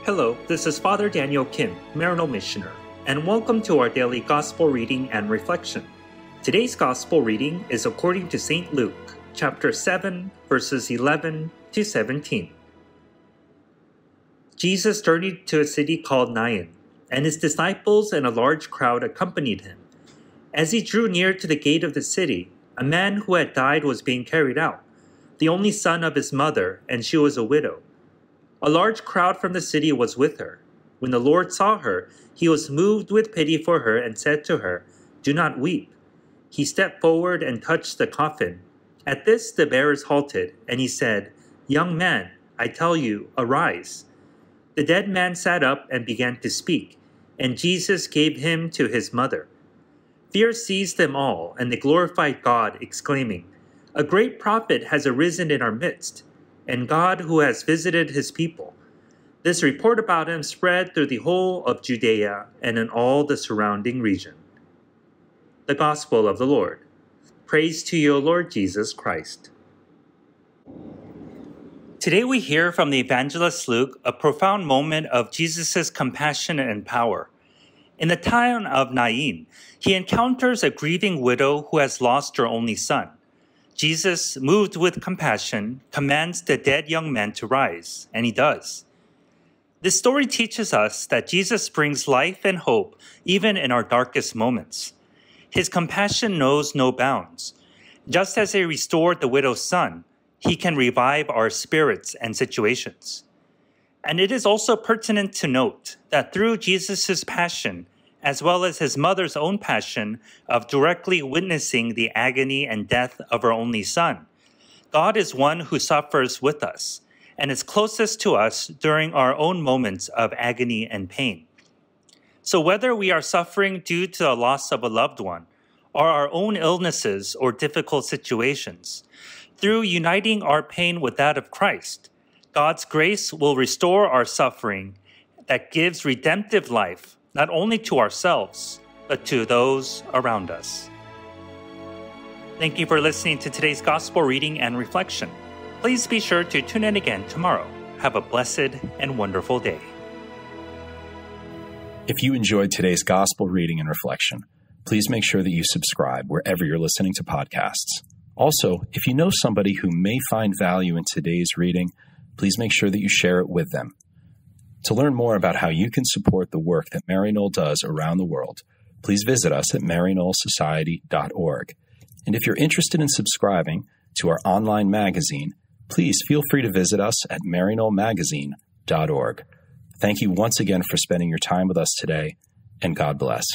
Hello, this is Father Daniel Kim, Maryknoll Missioner, and welcome to our daily Gospel reading and reflection. Today's Gospel reading is according to St. Luke, chapter 7, verses 11 to 17. Jesus journeyed to a city called Nain, and his disciples and a large crowd accompanied him. As he drew near to the gate of the city, a man who had died was being carried out, the only son of his mother, and she was a widow. A large crowd from the city was with her. When the Lord saw her, he was moved with pity for her and said to her, "Do not weep." He stepped forward and touched the coffin. At this the bearers halted, and he said, "Young man, I tell you, arise." The dead man sat up and began to speak, and Jesus gave him to his mother. Fear seized them all, and they glorified God, exclaiming, "A great prophet has arisen in our midst, and God who has visited his people." This report about him spread through the whole of Judea and in all the surrounding region. The Gospel of the Lord. Praise to you, O Lord Jesus Christ. Today we hear from the evangelist Luke a profound moment of Jesus' compassion and power. In the town of Nain, he encounters a grieving widow who has lost her only son. Jesus, moved with compassion, commands the dead young man to rise, and he does. This story teaches us that Jesus brings life and hope even in our darkest moments. His compassion knows no bounds. Just as he restored the widow's son, he can revive our spirits and situations. And it is also pertinent to note that through Jesus' passion, as well as his mother's own passion of directly witnessing the agony and death of her only son, God is one who suffers with us and is closest to us during our own moments of agony and pain. So whether we are suffering due to the loss of a loved one, or our own illnesses or difficult situations, through uniting our pain with that of Christ, God's grace will restore our suffering that gives redemptive life not only to ourselves, but to those around us. Thank you for listening to today's Gospel reading and reflection. Please be sure to tune in again tomorrow. Have a blessed and wonderful day. If you enjoyed today's Gospel reading and reflection, please make sure that you subscribe wherever you're listening to podcasts. Also, if you know somebody who may find value in today's reading, please make sure that you share it with them. To learn more about how you can support the work that Maryknoll does around the world, please visit us at maryknollsociety.org. And if you're interested in subscribing to our online magazine, please feel free to visit us at maryknollmagazine.org. Thank you once again for spending your time with us today, and God bless.